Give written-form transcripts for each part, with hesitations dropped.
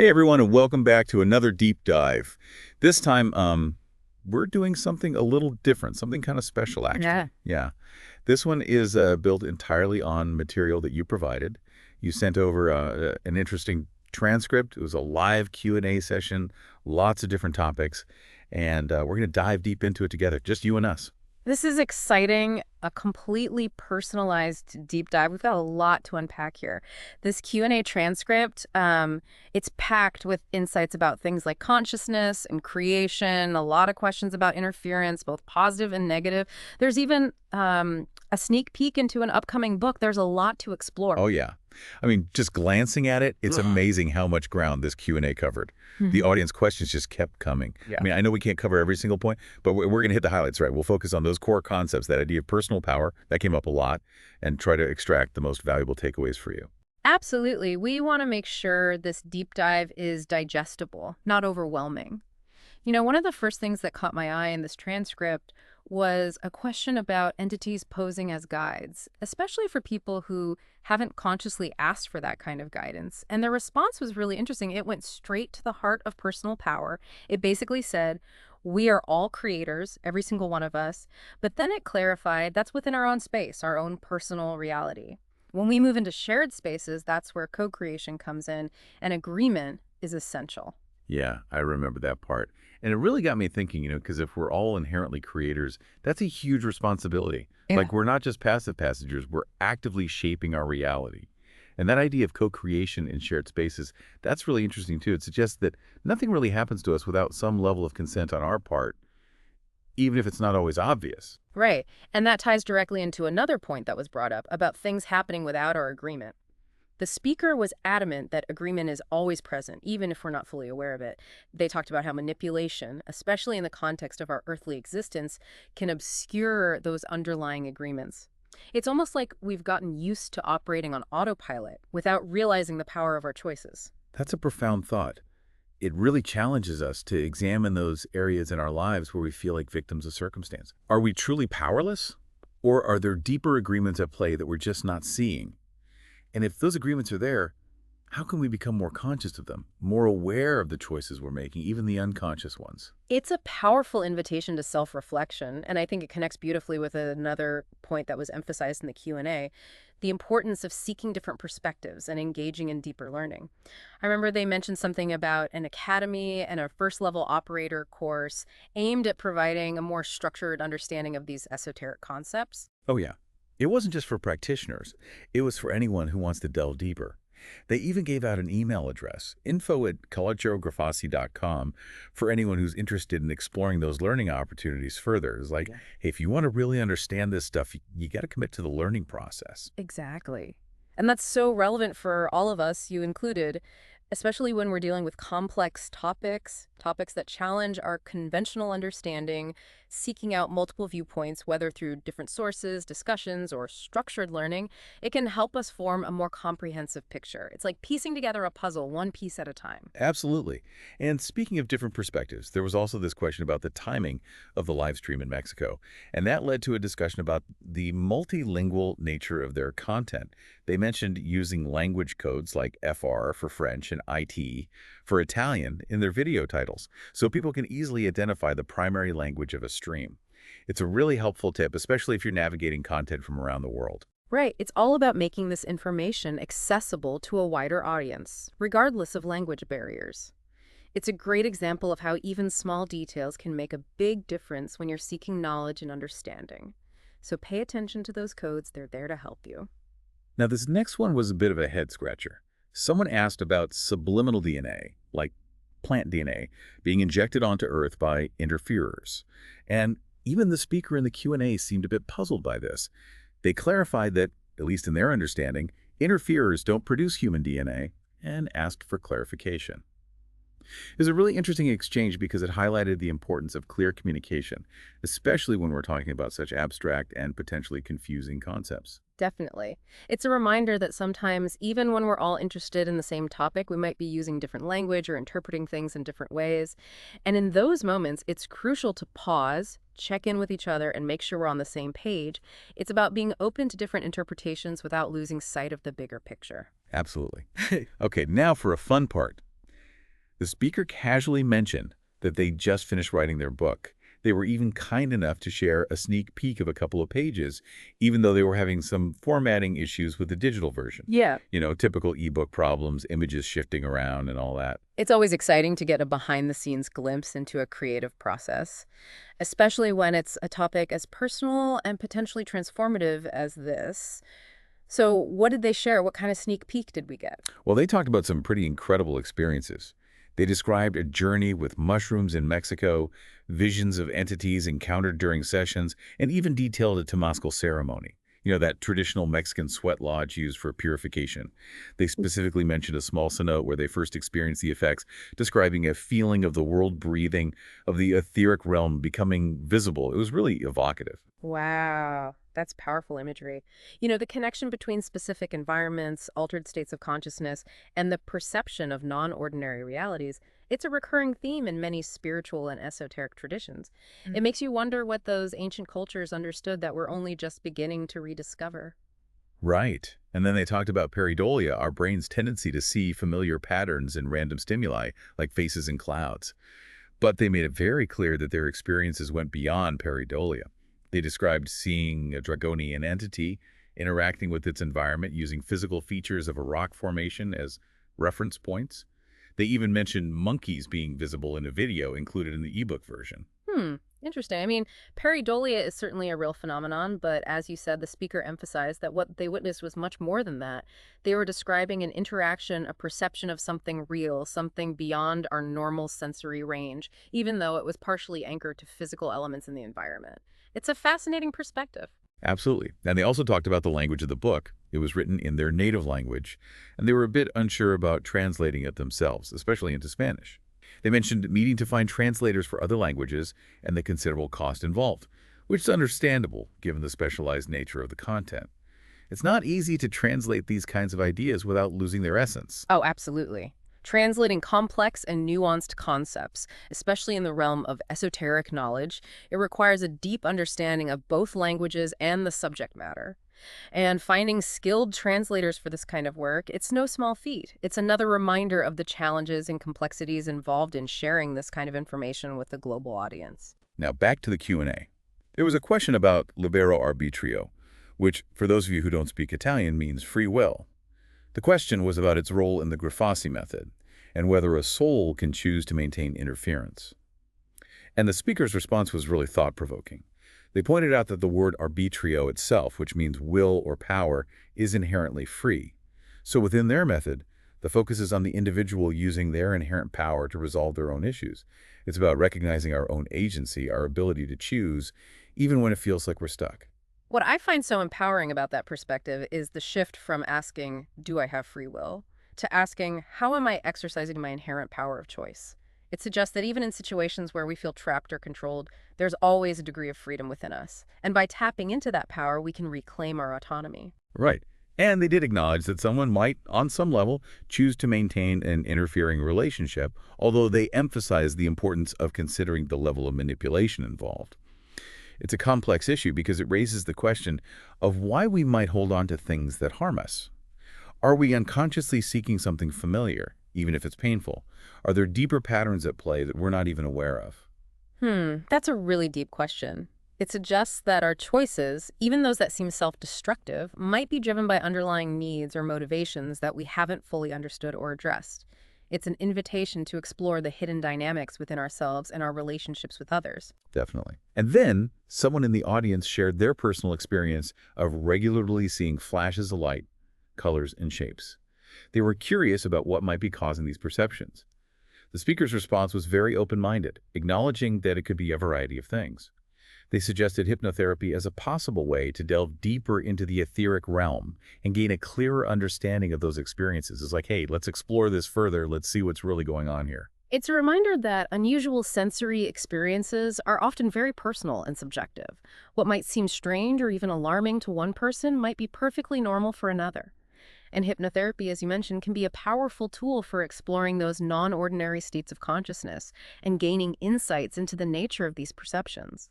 Hey everyone, and welcome back to another deep dive. This time, we're doing something a little different, something kind of special, Yeah. actually. Yeah. This one is built entirely on material that you provided. You sent over an interesting transcript. It was a live Q&A session, lots of different topics, and we're going to dive deep into it together, just you and us. This is exciting, a completely personalized deep dive. We've got a lot to unpack here. This Q&A transcript, it's packed with insights about things like consciousness and creation, a lot of questions about interference, both positive and negative. There's even a sneak peek into an upcoming book. There's a lot to explore. Oh, yeah. I mean, just glancing at it, it's amazing how much ground this Q&A covered. The Mhm. audience questions just kept coming. Yeah. I mean, I know we can't cover every single point, but we're going to hit the highlights, right? We'll focus on those core concepts, that idea of personal power, that came up a lot, and try to extract the most valuable takeaways for you. Absolutely. We want to make sure this deep dive is digestible, not overwhelming. One of the first things that caught my eye in this transcript was a question about entities posing as guides, especially for people who haven't consciously asked for that kind of guidance. And their response was really interesting. It went straight to the heart of personal power. It basically said, we are all creators, every single one of us. But then it clarified that's within our own space, our own personal reality. When we move into shared spaces, that's where co-creation comes in, and agreement is essential. Yeah, I remember that part. And it really got me thinking, because if we're all inherently creators, that's a huge responsibility. Yeah. Like, we're not just passive passengers, we're actively shaping our reality. And that idea of co-creation in shared spaces, that's really interesting too. It suggests that nothing really happens to us without some level of consent on our part, even if it's not always obvious. Right. And that ties directly into another point that was brought up about things happening without our agreement. The speaker was adamant that agreement is always present, even if we're not fully aware of it. They talked about how manipulation, especially in the context of our earthly existence, can obscure those underlying agreements. It's almost like we've gotten used to operating on autopilot without realizing the power of our choices. That's a profound thought. It really challenges us to examine those areas in our lives where we feel like victims of circumstance. Are we truly powerless? Or are there deeper agreements at play that we're just not seeing? And if those agreements are there, how can we become more conscious of them, more aware of the choices we're making, even the unconscious ones? It's a powerful invitation to self-reflection, and I think it connects beautifully with another point that was emphasized in the Q&A, the importance of seeking different perspectives and engaging in deeper learning. I remember they mentioned something about an academy and a first-level operator course aimed at providing a more structured understanding of these esoteric concepts. Oh yeah. It wasn't just for practitioners. It was for anyone who wants to delve deeper. They even gave out an email address, info@calagerogrifasi.com, for anyone who's interested in exploring those learning opportunities further. It's like, Yeah. hey, if you want to really understand this stuff, you got to commit to the learning process. Exactly. And that's so relevant for all of us, you included, especially when we're dealing with complex topics that challenge our conventional understanding, seeking out multiple viewpoints, whether through different sources, discussions, or structured learning. It can help us form a more comprehensive picture. It's like piecing together a puzzle, one piece at a time. Absolutely. And speaking of different perspectives, there was also this question about the timing of the live stream in Mexico. And that led to a discussion about the multilingual nature of their content. They mentioned using language codes like FR for French and IT for Italian in their video titles, so people can easily identify the primary language of a stream. It's a really helpful tip, especially if you're navigating content from around the world. Right. It's all about making this information accessible to a wider audience, regardless of language barriers. It's a great example of how even small details can make a big difference when you're seeking knowledge and understanding. So pay attention to those codes, they're there to help you. Now, this next one was a bit of a head-scratcher. Someone asked about subliminal DNA, like plant DNA, being injected onto Earth by interferers. And even the speaker in the Q&A seemed a bit puzzled by this. They clarified that, at least in their understanding, interferers don't produce human DNA, and asked for clarification. It was a really interesting exchange because it highlighted the importance of clear communication, especially when we're talking about such abstract and potentially confusing concepts. Definitely. It's a reminder that sometimes, even when we're all interested in the same topic, we might be using different language or interpreting things in different ways. And in those moments, it's crucial to pause, check in with each other, and make sure we're on the same page. It's about being open to different interpretations without losing sight of the bigger picture. Absolutely. Okay, now for a fun part. The speaker casually mentioned that they just finished writing their book. They were even kind enough to share a sneak peek of a couple of pages, even though they were having some formatting issues with the digital version. Yeah. Typical ebook problems, images shifting around and all that. It's always exciting to get a behind-the-scenes glimpse into a creative process, especially when it's a topic as personal and potentially transformative as this. So what did they share? What kind of sneak peek did we get? Well, they talked about some pretty incredible experiences. They described a journey with mushrooms in Mexico, visions of entities encountered during sessions, and even detailed a Temascal ceremony. That traditional Mexican sweat lodge used for purification. They specifically mentioned a small cenote where they first experienced the effects, describing a feeling of the world breathing, of the etheric realm becoming visible. It was really evocative. Wow, that's powerful imagery. The connection between specific environments, altered states of consciousness, and the perception of non-ordinary realities, it's a recurring theme in many spiritual and esoteric traditions. It makes you wonder what those ancient cultures understood that we're only just beginning to rediscover. Right. And then they talked about pareidolia, our brain's tendency to see familiar patterns in random stimuli, like faces and clouds. But they made it very clear that their experiences went beyond pareidolia. They described seeing a draconian entity, interacting with its environment using physical features of a rock formation as reference points. They even mentioned monkeys being visible in a video included in the ebook version. Interesting. I mean, pareidolia is certainly a real phenomenon, but as you said, the speaker emphasized that what they witnessed was much more than that. They were describing an interaction, a perception of something real, something beyond our normal sensory range, even though it was partially anchored to physical elements in the environment. It's a fascinating perspective. Absolutely. And they also talked about the language of the book. It was written in their native language, and they were a bit unsure about translating it themselves, especially into Spanish. They mentioned needing to find translators for other languages and the considerable cost involved, which is understandable given the specialized nature of the content. It's not easy to translate these kinds of ideas without losing their essence. Oh, absolutely. Translating complex and nuanced concepts, especially in the realm of esoteric knowledge, it requires a deep understanding of both languages and the subject matter. And finding skilled translators for this kind of work, it's no small feat. It's another reminder of the challenges and complexities involved in sharing this kind of information with a global audience. Now back to the Q&A. There was a question about libero arbitrio, which, for those of you who don't speak Italian, means free will. The question was about its role in the Grifasi method and whether a soul can choose to maintain interference. And the speaker's response was really thought-provoking. They pointed out that the word arbitrio itself, which means will or power, is inherently free. So within their method, the focus is on the individual using their inherent power to resolve their own issues. It's about recognizing our own agency, our ability to choose, even when it feels like we're stuck. What I find so empowering about that perspective is the shift from asking, do I have free will, to asking, how am I exercising my inherent power of choice? It suggests that even in situations where we feel trapped or controlled, there's always a degree of freedom within us. And by tapping into that power, we can reclaim our autonomy. Right. And they did acknowledge that someone might, on some level, choose to maintain an interfering relationship, although they emphasized the importance of considering the level of manipulation involved. It's a complex issue because it raises the question of why we might hold on to things that harm us. Are we unconsciously seeking something familiar, even if it's painful? Are there deeper patterns at play that we're not even aware of? That's a really deep question. It suggests that our choices, even those that seem self-destructive, might be driven by underlying needs or motivations that we haven't fully understood or addressed. It's an invitation to explore the hidden dynamics within ourselves and our relationships with others. Definitely. And then someone in the audience shared their personal experience of regularly seeing flashes of light, colors, and shapes. They were curious about what might be causing these perceptions. The speaker's response was very open-minded, acknowledging that it could be a variety of things. They suggested hypnotherapy as a possible way to delve deeper into the etheric realm and gain a clearer understanding of those experiences. It's like, hey, let's explore this further. Let's see what's really going on here. It's a reminder that unusual sensory experiences are often very personal and subjective. What might seem strange or even alarming to one person might be perfectly normal for another. And hypnotherapy, as you mentioned, can be a powerful tool for exploring those non-ordinary states of consciousness and gaining insights into the nature of these perceptions.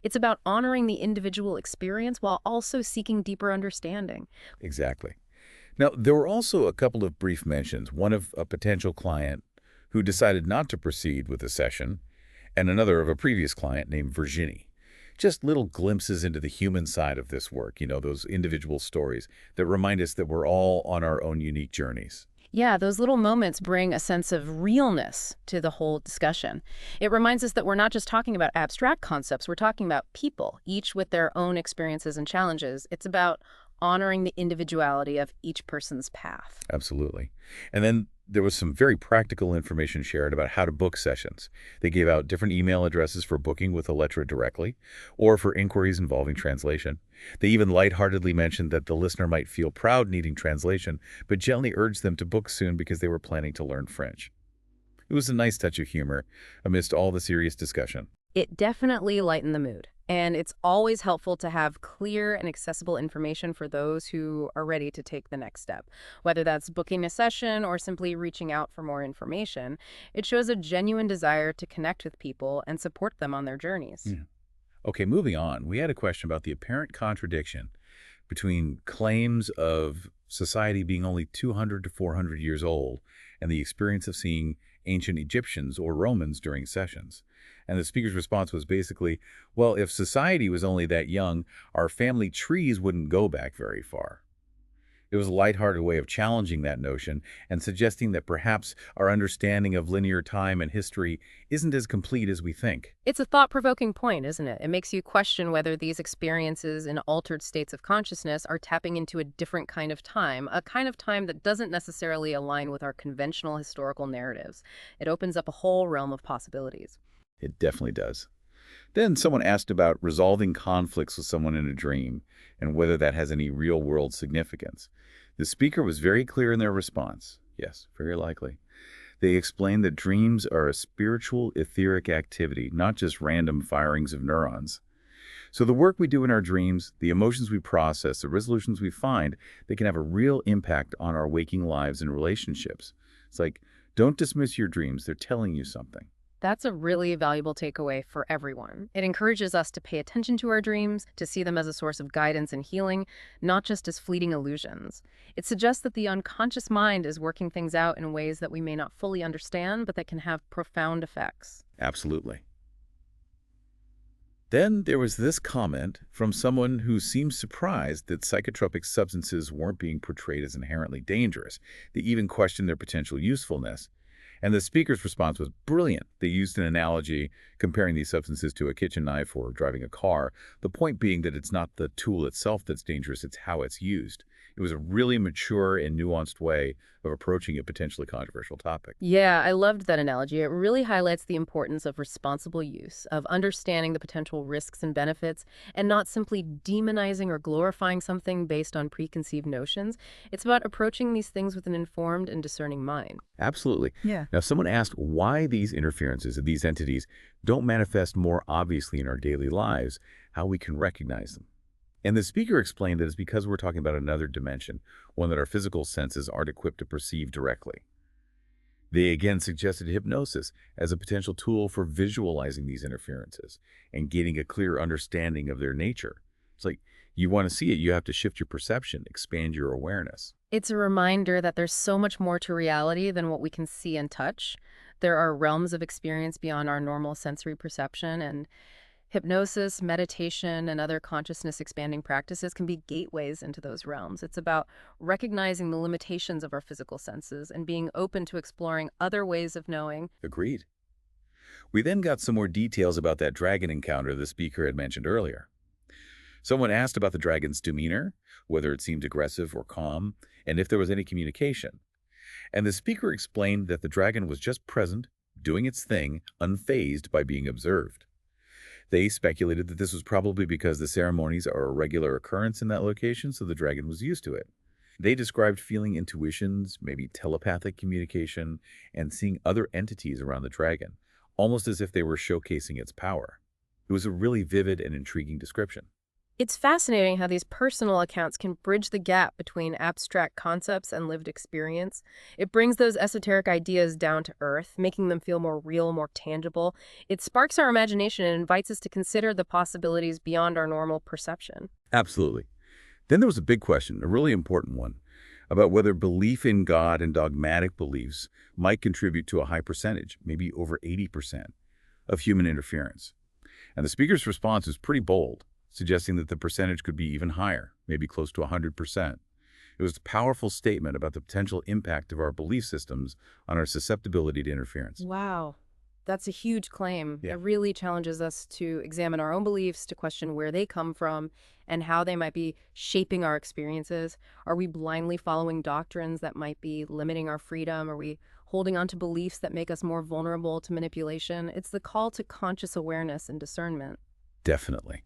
It's about honoring the individual experience while also seeking deeper understanding. Exactly. Now, there were also a couple of brief mentions, one of a potential client who decided not to proceed with the session, and another of a previous client named Virginie. Just little glimpses into the human side of this work, those individual stories that remind us that we're all on our own unique journeys. Yeah, those little moments bring a sense of realness to the whole discussion. It reminds us that we're not just talking about abstract concepts, we're talking about people, each with their own experiences and challenges. It's about honoring the individuality of each person's path. Absolutely. And then there was some very practical information shared about how to book sessions. They gave out different email addresses for booking with Electra directly or for inquiries involving translation. They even lightheartedly mentioned that the listener might feel proud needing translation, but gently urged them to book soon because they were planning to learn French. It was a nice touch of humor amidst all the serious discussion. It definitely lightened the mood. And it's always helpful to have clear and accessible information for those who are ready to take the next step. Whether that's booking a session or simply reaching out for more information, it shows a genuine desire to connect with people and support them on their journeys. Yeah. Okay, moving on. We had a question about the apparent contradiction between claims of society being only 200 to 400 years old and the experience of seeing ancient Egyptians or Romans during sessions. And the speaker's response was basically, well, if society was only that young, our family trees wouldn't go back very far. It was a lighthearted way of challenging that notion and suggesting that perhaps our understanding of linear time and history isn't as complete as we think. It's a thought-provoking point, isn't it? It makes you question whether these experiences in altered states of consciousness are tapping into a different kind of time, a kind of time that doesn't necessarily align with our conventional historical narratives. It opens up a whole realm of possibilities. It definitely does. Then someone asked about resolving conflicts with someone in a dream and whether that has any real-world significance. The speaker was very clear in their response. Yes, very likely. They explained that dreams are a spiritual, etheric activity, not just random firings of neurons. So the work we do in our dreams, the emotions we process, the resolutions we find, they can have a real impact on our waking lives and relationships. It's like, don't dismiss your dreams. They're telling you something. That's a really valuable takeaway for everyone. It encourages us to pay attention to our dreams, to see them as a source of guidance and healing, not just as fleeting illusions. It suggests that the unconscious mind is working things out in ways that we may not fully understand, but that can have profound effects. Absolutely. Then there was this comment from someone who seemed surprised that psychotropic substances weren't being portrayed as inherently dangerous. They even questioned their potential usefulness. And the speaker's response was brilliant. They used an analogy comparing these substances to a kitchen knife or driving a car, the point being that it's not the tool itself that's dangerous, it's how it's used. It was a really mature and nuanced way of approaching a potentially controversial topic. Yeah, I loved that analogy. It really highlights the importance of responsible use, of understanding the potential risks and benefits, and not simply demonizing or glorifying something based on preconceived notions. It's about approaching these things with an informed and discerning mind. Absolutely. Yeah. Now, someone asked why these interferences of these entities don't manifest more obviously in our daily lives, how we can recognize them. And the speaker explained that it's because we're talking about another dimension, one that our physical senses aren't equipped to perceive directly. They again suggested hypnosis as a potential tool for visualizing these interferences and gaining a clear understanding of their nature. It's like, you want to see it, you have to shift your perception, expand your awareness. It's a reminder that there's so much more to reality than what we can see and touch. There are realms of experience beyond our normal sensory perception, and hypnosis, meditation, and other consciousness-expanding practices can be gateways into those realms. It's about recognizing the limitations of our physical senses and being open to exploring other ways of knowing. Agreed. We then got some more details about that dragon encounter the speaker had mentioned earlier. Someone asked about the dragon's demeanor, whether it seemed aggressive or calm, and if there was any communication. And the speaker explained that the dragon was just present, doing its thing, unfazed by being observed. They speculated that this was probably because the ceremonies are a regular occurrence in that location, so the dragon was used to it. They described feeling intuitions, maybe telepathic communication, and seeing other entities around the dragon, almost as if they were showcasing its power. It was a really vivid and intriguing description. It's fascinating how these personal accounts can bridge the gap between abstract concepts and lived experience. It brings those esoteric ideas down to earth, making them feel more real, more tangible. It sparks our imagination and invites us to consider the possibilities beyond our normal perception. Absolutely. Then there was a big question, a really important one. about whether belief in God and dogmatic beliefs might contribute to a high percentage, maybe over 80%, of human interference. And the speaker's response was pretty bold, suggesting that the percentage could be even higher, maybe close to 100%. It was a powerful statement about the potential impact of our belief systems on our susceptibility to interference. Wow. That's a huge claim. Yeah. It really challenges us to examine our own beliefs, to question where they come from and how they might be shaping our experiences. Are we blindly following doctrines that might be limiting our freedom? Are we holding on to beliefs that make us more vulnerable to manipulation? It's the call to conscious awareness and discernment. Definitely.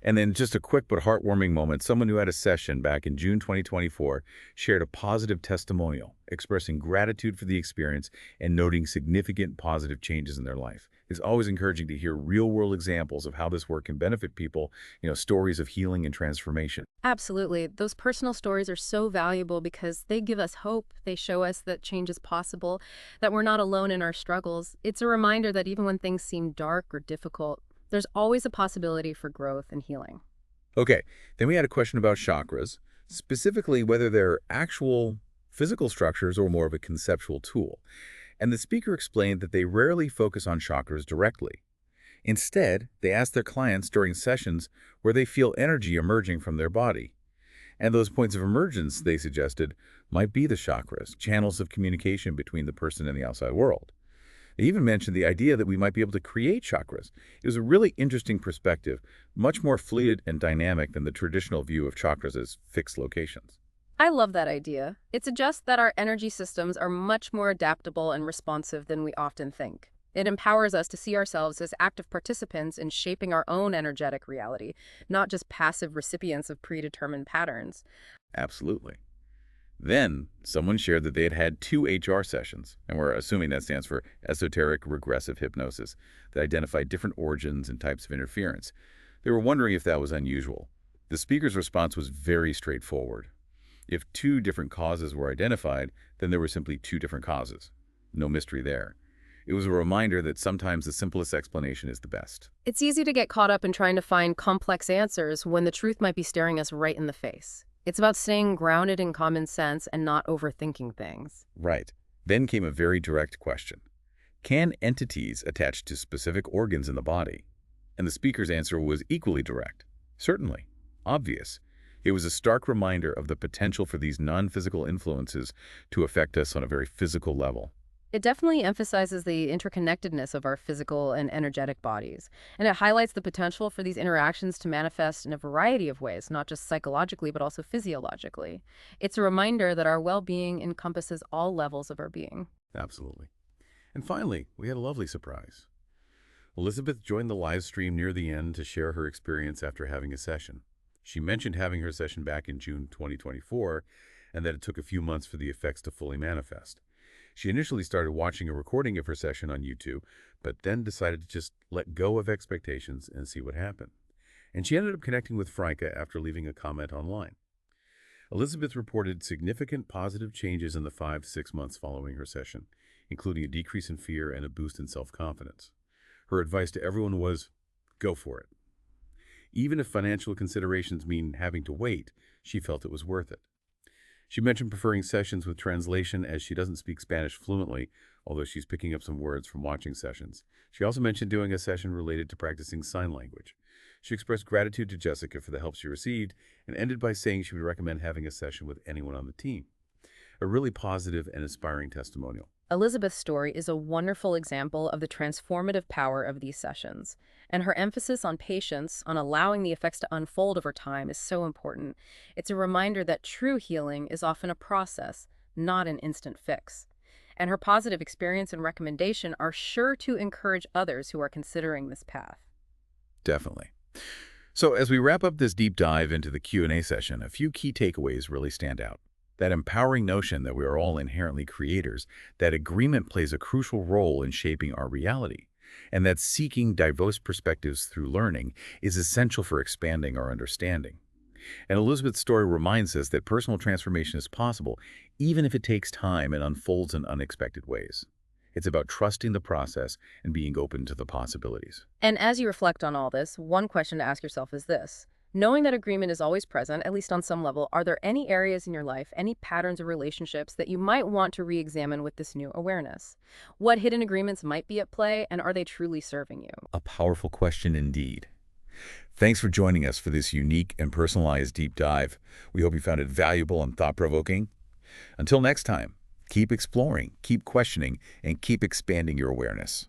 And then just a quick but heartwarming moment, someone who had a session back in June 2024 shared a positive testimonial, expressing gratitude for the experience and noting significant positive changes in their life. It's always encouraging to hear real-world examples of how this work can benefit people, stories of healing and transformation. Absolutely. Those personal stories are so valuable because they give us hope. They show us that change is possible, that we're not alone in our struggles. It's a reminder that even when things seem dark or difficult, there's always a possibility for growth and healing. Okay, then we had a question about chakras, specifically whether they're actual physical structures or more of a conceptual tool. And the speaker explained that they rarely focus on chakras directly. Instead, they ask their clients during sessions where they feel energy emerging from their body. And those points of emergence, they suggested, might be the chakras, channels of communication between the person and the outside world. They even mentioned the idea that we might be able to create chakras. It was a really interesting perspective, much more fluid and dynamic than the traditional view of chakras as fixed locations. I love that idea. It suggests that our energy systems are much more adaptable and responsive than we often think. It empowers us to see ourselves as active participants in shaping our own energetic reality, not just passive recipients of predetermined patterns. Absolutely. Then, someone shared that they had had 2 HR sessions, and we're assuming that stands for esoteric regressive hypnosis, that identified different origins and types of interference. They were wondering if that was unusual. The speaker's response was very straightforward. If 2 different causes were identified, then there were simply 2 different causes. No mystery there. It was a reminder that sometimes the simplest explanation is the best. It's easy to get caught up in trying to find complex answers when the truth might be staring us right in the face. It's about staying grounded in common sense and not overthinking things. Right. Then came a very direct question. Can entities attach to specific organs in the body? And the speaker's answer was equally direct. Certainly. Obvious. It was a stark reminder of the potential for these non-physical influences to affect us on a very physical level. It definitely emphasizes the interconnectedness of our physical and energetic bodies, and it highlights the potential for these interactions to manifest in a variety of ways, not just psychologically, but also physiologically. It's a reminder that our well-being encompasses all levels of our being. Absolutely. And finally, we had a lovely surprise. Elisabeth joined the live stream near the end to share her experience after having a session. She mentioned having her session back in June 2024, and that it took a few months for the effects to fully manifest. She initially started watching a recording of her session on YouTube, but then decided to just let go of expectations and see what happened. And she ended up connecting with Franca after leaving a comment online. Elisabeth reported significant positive changes in the 5-6 months following her session, including a decrease in fear and a boost in self-confidence. Her advice to everyone was, go for it. Even if financial considerations mean having to wait, she felt it was worth it. She mentioned preferring sessions with translation as she doesn't speak Spanish fluently, although she's picking up some words from watching sessions. She also mentioned doing a session related to practicing sign language. She expressed gratitude to Jessica for the help she received and ended by saying she would recommend having a session with anyone on the team. A really positive and inspiring testimonial. Elisabeth's story is a wonderful example of the transformative power of these sessions, and her emphasis on patience, on allowing the effects to unfold over time, is so important. It's a reminder that true healing is often a process, not an instant fix. And her positive experience and recommendation are sure to encourage others who are considering this path. Definitely. So as we wrap up this deep dive into the Q&A session, a few key takeaways really stand out. That empowering notion that we are all inherently creators, that agreement plays a crucial role in shaping our reality, and that seeking diverse perspectives through learning is essential for expanding our understanding. And Elisabeth's story reminds us that personal transformation is possible, even if it takes time and unfolds in unexpected ways. It's about trusting the process and being open to the possibilities. And as you reflect on all this, one question to ask yourself is this: Knowing that agreement is always present, at least on some level, are there any areas in your life, any patterns or relationships that you might want to re-examine with this new awareness? What hidden agreements might be at play, and are they truly serving you? A powerful question indeed. Thanks for joining us for this unique and personalized deep dive. We hope you found it valuable and thought-provoking. Until next time, keep exploring, keep questioning, and keep expanding your awareness.